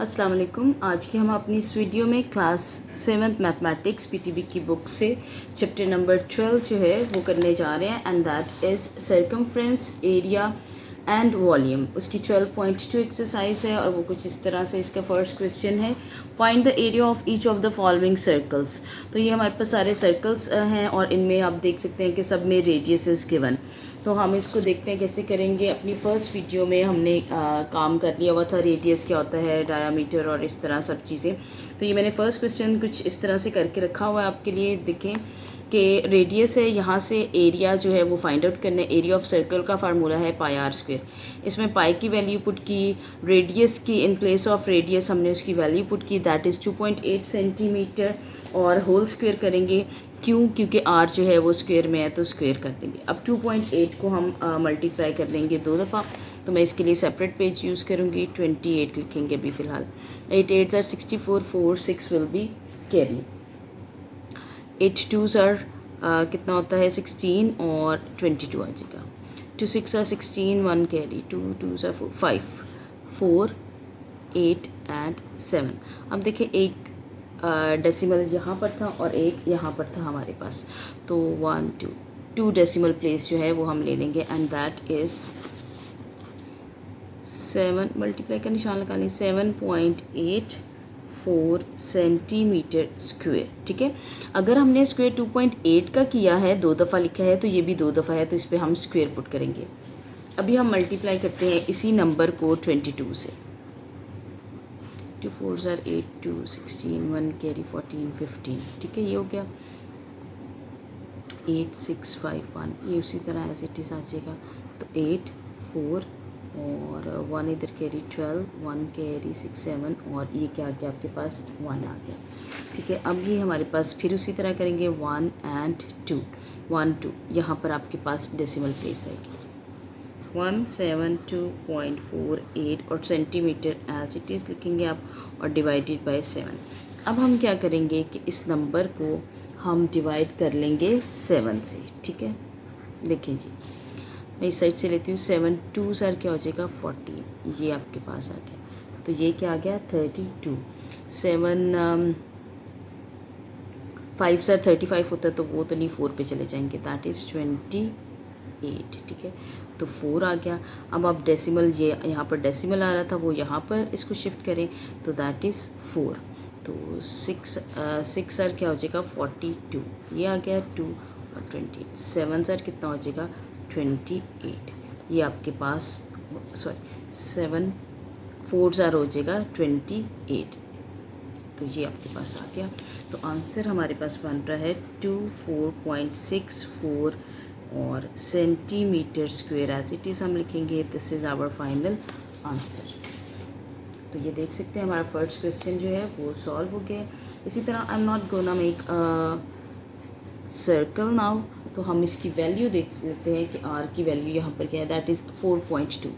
अस्सलाम वालेकुम। आज की हम अपनी इस वीडियो में क्लास 7th मैथमेटिक्स पीटीबी की बुक से चैप्टर नंबर 12 जो है वो करने जा रहे हैं, and that is circumference, area and volume. उसकी 12.2 एक्सरसाइज है और वो कुछ इस तरह से, इसका फर्स्ट क्वेश्चन है, find the area of each of the following circles. तो ये हमारे पास सारे सर्कल्स हैं और इनमें आप देख सकते हैं कि सब में रेडियस इज़ गिवन। तो हम इसको देखते हैं कैसे करेंगे। अपनी फ़र्स्ट वीडियो में हमने काम कर लिया हुआ था, रेडियस क्या होता है, डायामीटर और इस तरह सब चीज़ें। तो ये मैंने फ़र्स्ट क्वेश्चन कुछ इस तरह से करके रखा हुआ है आपके लिए। देखें कि रेडियस है, यहाँ से एरिया जो है वो फाइंड आउट करना है। एरिया ऑफ सर्कल का फार्मूला है पाई आर स्क्वायर। इसमें पाई की वैल्यू पुट की, रेडियस की इन प्लेस ऑफ रेडियस हमने उसकी वैल्यू पुट की, दैट इज़ 2.8 सेंटीमीटर, और होल स्क्वायर करेंगे। क्यों? क्योंकि आर जो है वो स्क्वायर में है तो स्क्वायर कर देंगे। अब 2.8 को हम मल्टीप्लाई कर लेंगे 2 दफ़ा। तो मैं इसके लिए सेपरेट पेज यूज़ करूँगी, 28 लिखेंगे अभी फ़िलहाल। 8 8s are 64, 4 6 will be carry। 8 2s are कितना होता है 16 और 22 आ जाएगा। 2 6 are 16, 1 carry, 2 2s are 4 4 8 and 7। अब देखिए एक डेसिमल यहाँ पर था और एक यहाँ पर था हमारे पास, तो 1 2 2 डेसिमल प्लेस जो है वो हम ले लेंगे, एंड दैट इज़ 7, मल्टीप्लाई का निशान लगा लें, 7.84 सेंटीमीटर स्क्वायर। ठीक है, अगर हमने स्क्वायर 2.8 का किया है, 2 दफ़ा लिखा है, तो ये भी 2 दफ़ा है, तो इस पर हम स्क्वायर पुट करेंगे। अभी हम मल्टीप्लाई करते हैं इसी नंबर को 22 से। 2 4s are 8, 2 16, 1 कैरी 14 15। ठीक है, ये हो गया 8 6 5 1, ये उसी तरह एज इट इज़ आ जाएगा। तो 8 4 और 1 इधर कैरी 12, 1 कैरी 6 7, और ये क्या आ गया आपके पास 1 आ गया। ठीक है, अब ये हमारे पास फिर उसी तरह करेंगे 1 एंड 2, 1 2, यहाँ पर आपके पास डेसिमल प्लेस आएगी 172.48 और सेंटीमीटर एज इट इज़ लिखेंगे आप, और डिवाइडेड बाय 7। अब हम क्या करेंगे कि इस नंबर को हम डिवाइड कर लेंगे 7 से। ठीक है, देखिए जी, मैं इस साइड से लेती हूँ। 7 2 सर क्या हो जाएगा 14, ये आपके पास आ गया। तो ये क्या आ गया 32। 7 5 सर 35 होता है, तो वो तो नहीं, 4 पे चले जाएंगे, दैट इज़ 28। ठीक है, तो 4 आ गया। अब आप डेसिमल, ये यहाँ पर डेसिमल आ रहा था, वो यहाँ पर इसको शिफ्ट करें, तो दैट इज़ 4। तो 6 सर क्या हो जाएगा 42, ये आ गया 2 और 28। 7 सर कितना हो जाएगा 28, ये आपके पास, सॉरी 7 4 सर हो जाएगा 28, तो ये आपके पास आ गया। तो आंसर हमारे पास बन रहा है 24.64 और centimetre square as it is हम लिखेंगे। This is our final answer. तो ये देख सकते हैं हमारा फर्स्ट क्वेश्चन जो है वो सॉल्व हो गया। इसी तरह I am not gonna make circle now, तो हम इसकी वैल्यू देख लेते हैं कि आर की वैल्यू यहाँ पर क्या है, दैट इज़ 4.2।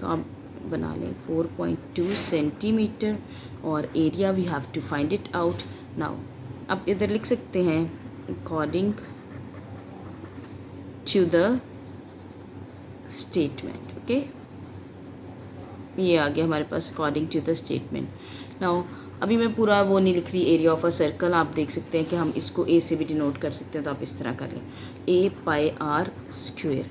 तो आप बना लें 4.2 सेंटीमीटर, और area we have to find it out now. अब इधर लिख सकते हैं according to the statement. Okay, ये आ गया हमारे पास according to the statement. Now अभी मैं पूरा वो नहीं लिख रही, एरिया ऑफ अ सर्कल आप देख सकते हैं कि हम इसको ए से भी डिनोट कर सकते हैं, तो आप इस तरह कर लें, A pi r square.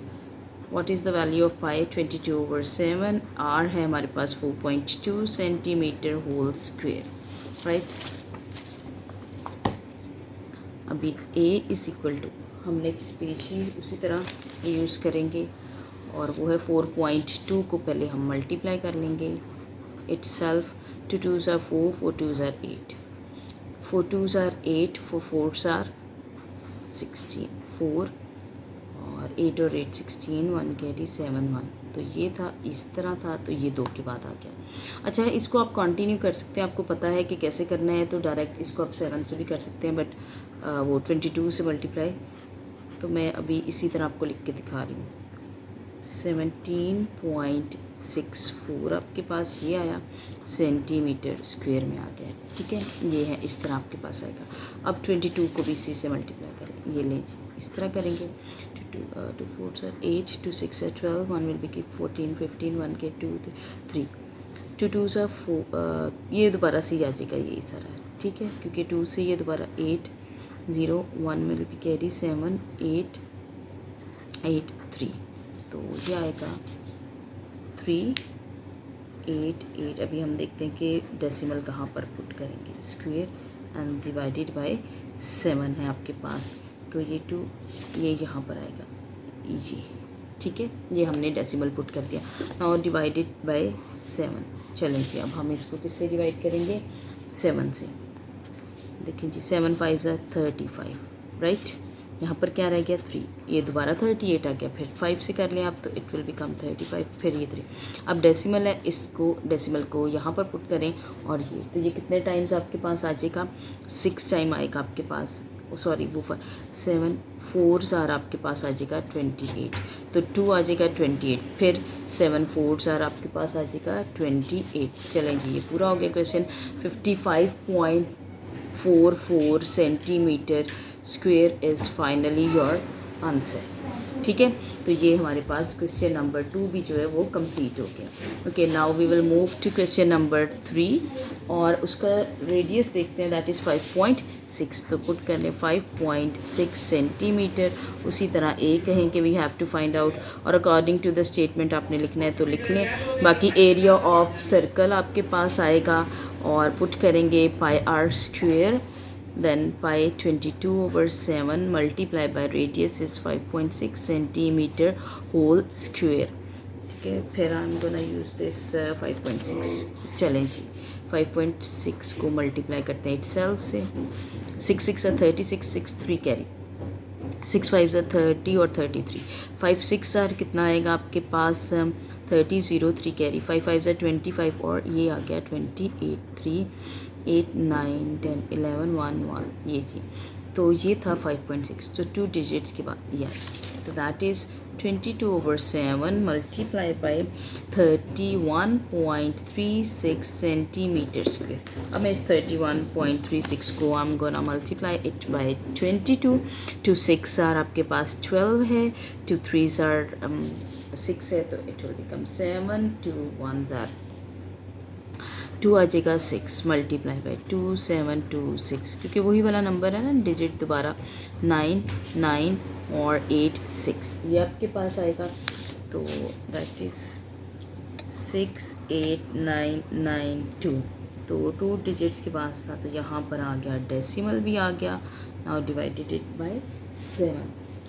What is the value of pi 22/7, r है हमारे पास 4.2 सेंटीमीटर होल स्क्वेयर, राइट। अभी ए इज़ इक्वल टू, हम नेक्स्ट पेज ही उसी तरह यूज़ करेंगे, और वो है 4.2 को पहले हम मल्टीप्लाई कर लेंगे it self. 2 2s are 4, 4 2s are 8, 4 2s are 8, 4 4s are 16, 4 और 8 और 8 16, 1 कैरी 7 1। तो ये था, इस तरह था, तो ये 2 के बाद आ गया। अच्छा है, इसको आप कंटिन्यू कर सकते हैं, आपको पता है कि कैसे करना है, तो डायरेक्ट इसको आप 7 से भी कर सकते हैं, बट वो 22 से मल्टीप्लाई, तो मैं अभी इसी तरह आपको लिख के दिखा रही हूँ। 17.64 आपके पास ये आया, सेंटीमीटर स्क्वायर में आ गया। ठीक है, ये है, इस तरह आपके पास आएगा। अब 22 को भी इसी से मल्टीप्लाई करें, ये लें जी, इस तरह करेंगे। 2 4 8, 2 6 12, 1 विल बी 14 15, 1 के 2 3, 2 2 सा 4, ये दोबारा से ही आ जाएगा यही सारा, ठीक है, क्योंकि 2 से ये दोबारा 8 0 1 विल बी कैरी 7 8 8 3, तो ये आएगा 3 8 8। अभी हम देखते हैं कि डेसिमल कहाँ पर पुट करेंगे, स्क्वायर एंड डिवाइडेड बाय 7 है आपके पास, तो ये 2 ये यहाँ पर आएगा ये, ठीक है, ये हमने डेसिमल पुट कर दिया। नाउ डिवाइडेड बाय 7, चलें जी अब हम इसको किससे डिवाइड करेंगे, 7 से। देखिए जी 7 5 ज़ा 35, राइट, यहाँ पर क्या रह गया 3, ये दोबारा 38 आ गया, फिर 5 से कर लें आप तो इट विल बिकम 35, फिर ये 3। अब डेसिमल है, इसको डेसिमल को यहाँ पर पुट करें और ये, तो ये कितने टाइम्स आपके पास आ जाएगा, 6 टाइम आएगा आपके पास, सॉरी वो 7 4 ज़ार आपके पास आ जाएगा 28, तो 2 आ जाएगा 28, फिर 7 4 ज़ार आपके पास आ जाएगा 28। चलें जी ये पूरा हो गया question. 55.44 centimetre square is finally your answer, ठीक है, तो ये हमारे पास क्वेश्चन नंबर 2 भी जो है वो कंप्लीट हो गया। Okay, now we will move to question number 3 और उसका रेडियस देखते हैं, दैट इज़ 5.6, तो पुट कर लें 5.6 सेंटीमीटर। उसी तरह ए कहें कि we have to find out, और अकॉर्डिंग टू द स्टेटमेंट आपने लिखना है तो लिख लें। बाकी एरिया ऑफ सर्कल आपके पास आएगा और पुट करेंगे पाई r square, then pi 22/7 multiply by radius is 5.6 centimeter whole square, ठीक है, फिर I'm gonna use this 5.6, चलें जी 5.6 को मल्टीप्लाई करते हैं itself से, 6 6 are 36, 6 3 कैरी, 6 5 are 30 और 33, 5 6 are कितना आएगा आपके पास 30 0 3 कैरी, 5 5 are 25 और ये आ गया 28 3 8 9 10 11 1 1, ये जी, तो ये था 5.6, तो 2 डिजिट्स के बाद ये, तो that is 22/7 multiply by 31.36 centimetre square. अब मैं इस 31.36 को I am gonna multiply it by 22, 2 6 are आपके पास 12 है, 2 3 आर 6 है, तो इट विल बिकम 7, 2 1 आर 2 आ जाएगा 6 मल्टीप्लाई बाई 2 7 2 6, क्योंकि वही वाला नंबर है ना, डिजिट दोबारा 9 9 और 8 6, ये आपके पास आएगा, तो दैट इज़ 6 8 9 9 2, तो 2 डिजिट्स के पास था, तो यहाँ पर आ गया डेसिमल भी आ गया। नाउ डिवाइडेड इट बाय 7,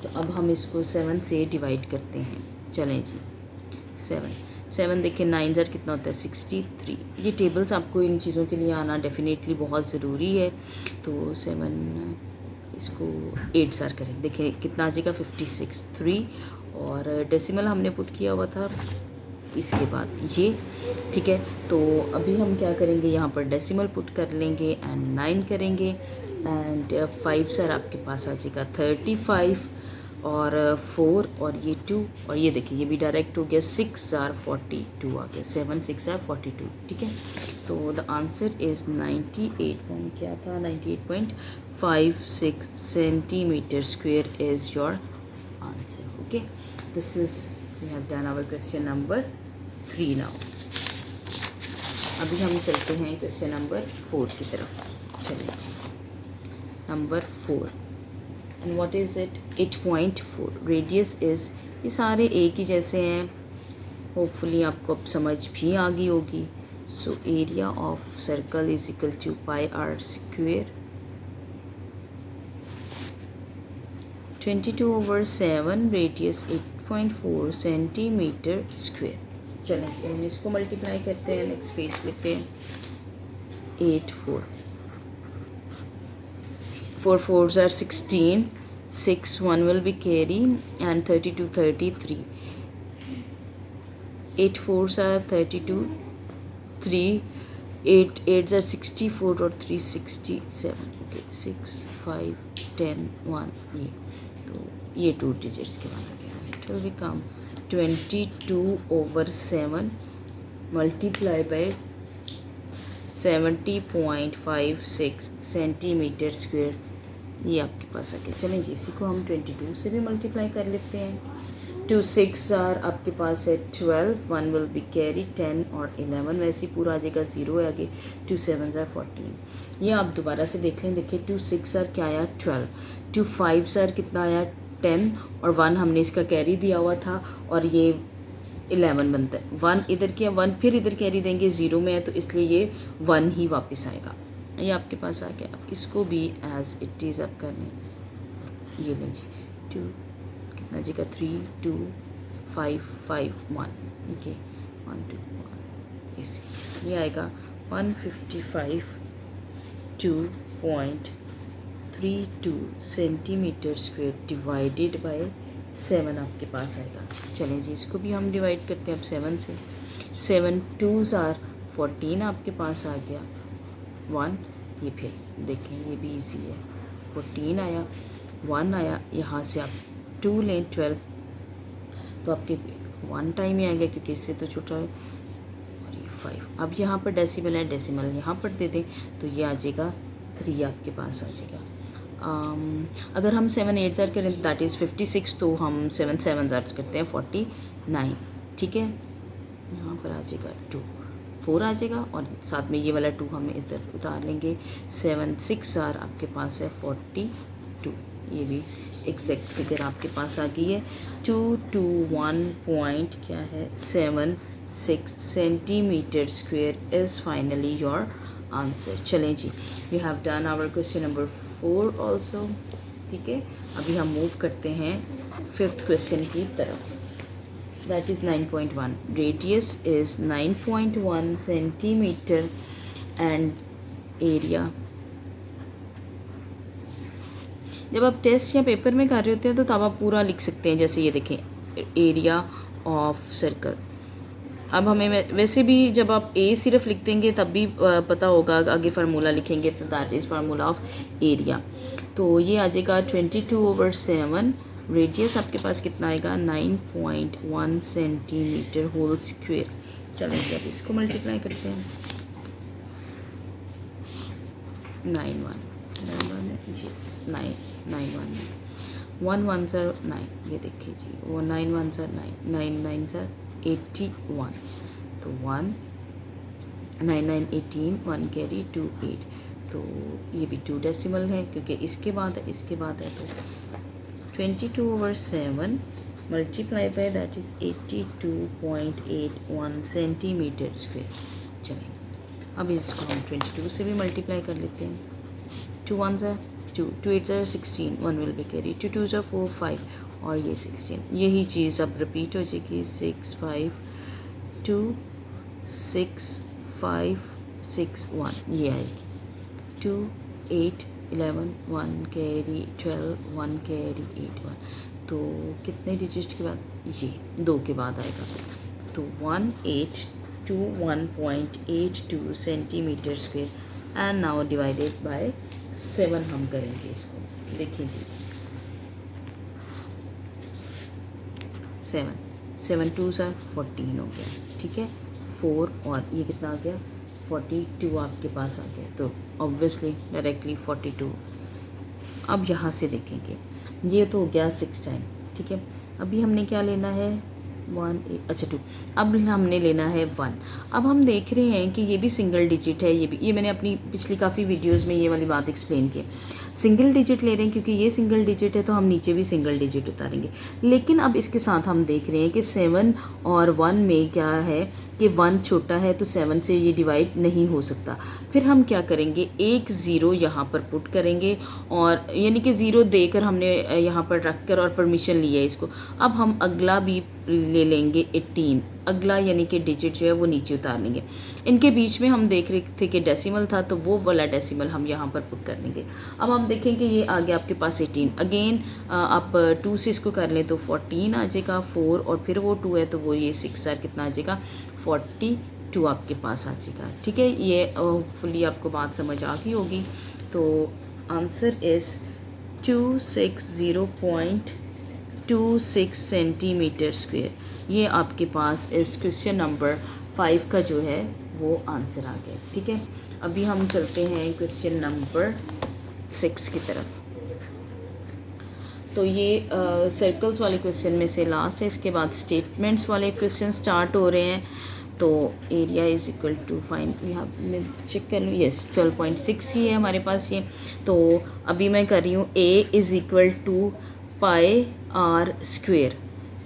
तो अब हम इसको 7 से डिवाइड करते हैं, चलें जी 7 देखिए 9 ज़र कितना होता है 63। ये टेबल्स आपको इन चीज़ों के लिए आना डेफिनेटली बहुत ज़रूरी है, तो 7 इसको 8 ज़र करें, देखिए कितना आ जाएगा 56 3, और डेसिमल हमने पुट किया हुआ था इसके बाद ये, ठीक है, तो अभी हम क्या करेंगे, यहाँ पर डेसिमल पुट कर लेंगे एंड 9 करेंगे एंड 5 ज़र आपके पास आ जाएगा 35 और 4 और ये 2, और ये देखिए ये भी डायरेक्ट हो गया 6 आर 42 आ गया, 7 6 आर 42, ठीक है, तो द आंसर इज़ 98 क्या था 98.56 centimetre square is your answer. Okay, this is we have done our question number 3 now. अभी हम चलते हैं क्वेश्चन नंबर 4 की तरफ, चलिए number 4, and what is it 8.4, radius is, ये सारे एक ही जैसे हैं, होपफुली आपको अब समझ भी आ गई होगी। So area of circle is equal to pi r square, 22/7 radius 8.4 centimetre square. चलें हम इसको मल्टीप्लाई करते हैं, नेक्स्ट पेज लिखते हैं 8 4 4 4s are 16, 6 1 will be carry and 32 33, 8 4s are 32, 3 8 8s are 64 और 3 67, ओके 6 5 10 1, ये तो ये 2 डिजिट्स के बाद आ गया, it will become 22/7 multiply by 70.56 centimetre square, ये आपके पास आ गया। चलें जी इसी को हम 22 से भी मल्टीप्लाई कर लेते हैं, 2 6 आर आपके पास है 12, 1 विल बी कैरी 10 और 11, वैसे ही पूरा आ जाएगा 0 है आगे, 2 7 आर 14। ये आप दोबारा से देख लें, देखिए 2 6 आर क्या आया 12, 2 5 आर कितना आया 10 और 1 हमने इसका कैरी दिया हुआ था और ये 11 बनता है। 1 इधर किया, 1 फिर इधर कैरी देंगे, 0 में है तो इसलिए ये 1 ही वापस आएगा। ये आपके पास आ गया। अब इसको भी एज इट इज़ आप कर लें, ये लें जी 2 कितना जी का 3 2 5 5 1, ओके 1 2 1 इसी, ये आएगा 155.32 सेंटीमीटर स्क्वेयर डिवाइडेड बाय 7 आपके पास आएगा। चलें जी इसको भी हम डिवाइड करते हैं अब 7 से। 7 2s आर 14 आपके पास आ गया 1, ये फिर देखें ये भी इजी है, 14 आया 1 आया, यहाँ से आप 2 लें 12 तो आपके 1 टाइम ही आएगा क्योंकि इससे तो छोटा है, और ये 5। अब यहाँ पर डेसिमल है, डेसिमल यहाँ पर दे दें तो ये आ जाएगा 3 आपके पास आ जाएगा। अगर हम 7 8 आर करें दैट इज़ 56, तो हम 7 7 आर करते हैं 49, ठीक है। यहाँ पर आ जाएगा 2 4 आ जाएगा और साथ में ये वाला 2 हम इधर उतार लेंगे। 7 6 आर आपके पास है 42, ये भी एग्जैक्ट फिगर आपके पास आ गई है। 221 पॉइंट क्या है 76 centimetre square is finally your answer. चलें जी, we have done our question number 4 also, ठीक है। अभी हम मूव करते हैं 5th क्वेश्चन की तरफ, that is 9.1। Radius is 9.1 centimetre and area. जब आप टेस्ट या पेपर में कर रहे होते हैं तो तब आप पूरा लिख सकते हैं, जैसे ये देखें एरिया ऑफ सर्कल। अब हमें वैसे भी जब आप ए सिर्फ लिख देंगे तब भी पता होगा, आगे फार्मूला लिखेंगे तो that is formula of area. तो ये आ जाएगा 22/7, रेडियस आपके पास कितना आएगा 9.1 सेंटीमीटर होल स्क्वेयर। चलें अब इसको मल्टीप्लाई करते हैं, 9 1 1 1 सर 9, ये देखिए जी वो 9 1 सर 9 9 9 सर 81, तो 1 9 9 18, 1 कैरी 2 8, तो ये भी 2 डेसिमल है क्योंकि इसके बाद है इसके बाद है, तो 22/7 multiply by that is 82.81 centimetre square. चलिए अब इसको हम 22 से भी मल्टीप्लाई कर लेते हैं। 2 1s are 2, 2 8s are 16, 1 will be carry, 2 2s are 4 5 और ये 16। यही चीज़ अब रिपीट हो जाएगी 6 5 2 6 5 6 1, ये आएगी 2 8 11 1 कैरी 12 1 कैरी 8 1, तो कितने डिजिट के बाद ये 2 के बाद आएगा, तो 1821.82 centimetre square and now divided by 7 हम करेंगे इसको। देखिए जी 7 7 2s are 14 हो गया, ठीक है। 4 और ये कितना आ गया 42 आपके पास आ गया, तो ऑब्वियसली डायरेक्टली 42। अब यहाँ से देखेंगे ये तो हो गया 6 टाइम, ठीक है। अभी हमने क्या लेना है 1 अच्छा 2, अब हमने लेना है 1। अब हम देख रहे हैं कि ये भी सिंगल डिजिट है, ये मैंने अपनी पिछली काफ़ी वीडियोस में ये वाली बात एक्सप्लेन की। सिंगल डिजिट ले रहे हैं क्योंकि ये सिंगल डिजिट है तो हम नीचे भी सिंगल डिजिट उतारेंगे, लेकिन अब इसके साथ हम देख रहे हैं कि 7 और 1 में क्या है कि 1 छोटा है तो 7 से ये डिवाइड नहीं हो सकता। फिर हम क्या करेंगे, एक ज़ीरो यहाँ पर पुट करेंगे और यानी कि ज़ीरो देकर हमने यहाँ पर रख कर और परमिशन लिया है इसको। अब हम अगला भी ले लेंगे 18, अगला यानी कि डिजिट जो है वो नीचे उतार लेंगे। इनके बीच में हम देख रहे थे कि डेसिमल था तो वो वाला डेसिमल हम यहाँ पर पुट कर लेंगे। अब हम देखेंगे ये आ गया आपके पास 18, अगेन आप 2 से इसको कर लें तो 14 आ जाएगा, 4 और फिर वो 2 है तो वो ये 6 आर कितना आ जाएगा 42 आपके पास आ जाएगा, ठीक है। ये फुली आपको बात समझ आ गई होगी। तो आंसर इज़ 260.26 सेंटीमीटर स्क्वेयर। ये आपके पास इस क्वेश्चन नंबर 5 का जो है वो आंसर आ गया, ठीक है। अभी हम चलते हैं क्वेश्चन नंबर 6 की तरफ। तो ये सर्कल्स वाले क्वेश्चन में से लास्ट है। इसके बाद स्टेटमेंट्स वाले क्वेश्चन स्टार्ट हो रहे हैं। तो area is equal to fine, यहाँ मैं चेक कर लूँ, यस 12.6 ही है हमारे पास ये। तो अभी मैं कर रही हूँ A is equal to pi r square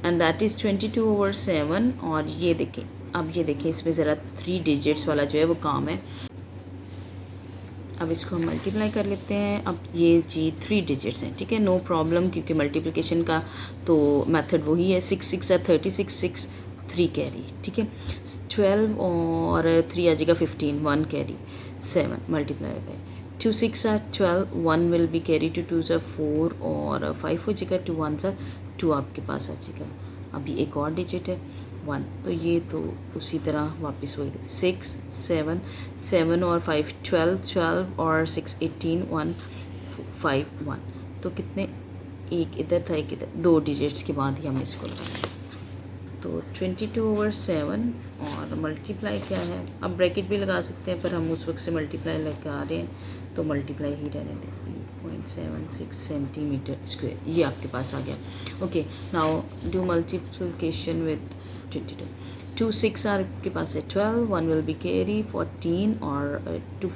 and that is 22/7। और ये देखें, अब ये देखें इसमें ज़रा 3 डिजिट्स वाला जो है वो काम है। अब इसको हम मल्टीप्लाई कर लेते हैं। अब ये जी 3 डिजिट्स हैं, ठीक है, नो प्रॉब्लम, क्योंकि मल्टीप्लिकेशन का तो मेथड वही है। 6 6 are 36, 6 3 कैरी, ठीक है। 12 और 3 आ जाएगा 15, 1 carry, 7 multiply by 2 6 are 12, 1 will be carry, 2 2 are 4 और 5 हो जाएगा, 2 1 are 2 आपके पास आ जाएगा। अभी एक और डिजिट है 1, तो ये तो उसी तरह वापस वही 6 7 7 और 5 12 12 और 6 18 1 5 1। तो कितने, एक इधर था एक इधर, 2 डिजिट्स के बाद ही हम इसको लगाएंगे। तो 22/7 और मल्टीप्लाई क्या है, अब ब्रैकेट भी लगा सकते हैं पर हम उस वक्त से मल्टीप्लाई लगा रहे हैं तो मल्टीप्लाई ही रहने दें। 3.76 सेंटीमीटर स्क्वायर ये आपके पास आ गया। Okay, now do multiplication with 22। 2 6 आपके पास है 12, 1 विल बी कैरी 14 और 2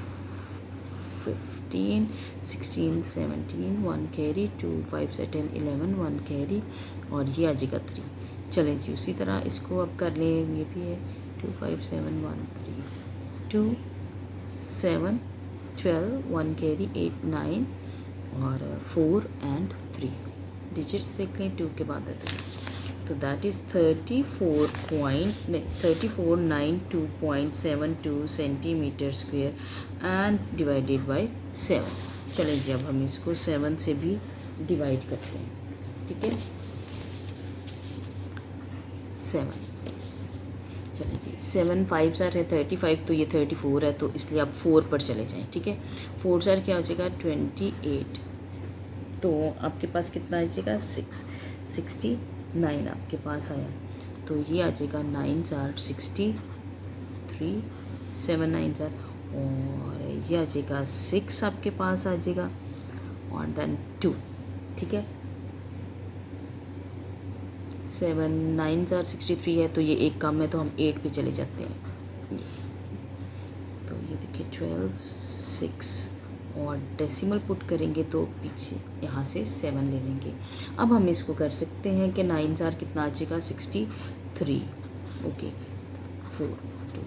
15 16 17 1 कैरी, 2 5 से 10 11 1 कैरी और ये आ जाएगा 3। चलें जी उसी तरह इसको अब कर लें, ये भी है 2 5 7 1 3 2 7 12 1 कैरी 8 9 और 4 एंड 3 डिजिट्स देख लें 2 के बाद है 3। तो that is 3492.72 centimetre square and divided by 7। चलें जी अब हम इसको 7 से भी डिवाइड करते हैं, ठीक है। 7, चलें जी 7 5 सर है 35, तो ये 34 है, तो इसलिए आप 4 पर चले जाएं, ठीक है। 4 सर क्या हो जाएगा 28, तो आपके पास कितना आ जाएगा 69 आपके पास आया। तो ये आ जाएगा 9 सर 63, 7 9 सर और ये आ जाएगा 6 आपके पास आ जाएगा और देन 2, ठीक है। 7 9 सर 63 है, तो ये एक कम है तो हम 8 पे चले जाते हैं। तो ये देखिए 12 6 और डेसिमल पुट करेंगे तो पीछे यहाँ से 7 ले लेंगे। अब हम इसको कर सकते हैं कि 9 सर कितना आ जाएगा 63, ओके 4 2।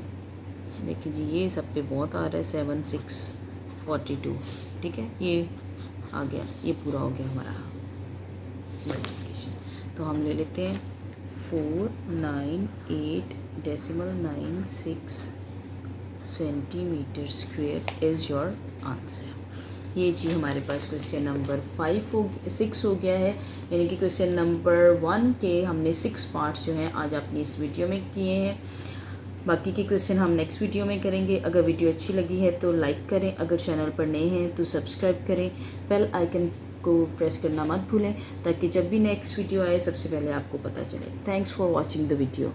देखिए जी ये सब पे बहुत आ रहा है 7 6 42, ठीक है, ये आ गया, ये पूरा हो गया हमारा मल्टीप्लिकेशन। तो हम ले लेते हैं 498.96 centimetre square is your answer. ये जी हमारे पास क्वेश्चन नंबर 6 हो गया है, यानी कि क्वेश्चन नंबर 1 के हमने 6 पार्ट्स जो हैं आज अपनी इस वीडियो में किए हैं। बाकी के क्वेश्चन हम नेक्स्ट वीडियो में करेंगे। अगर वीडियो अच्छी लगी है तो लाइक करें, अगर चैनल पर नए हैं तो सब्सक्राइब करें, बेल आइकन को प्रेस करना मत भूलें ताकि जब भी नेक्स्ट वीडियो आए सबसे पहले आपको पता चले। Thanks for watching the video.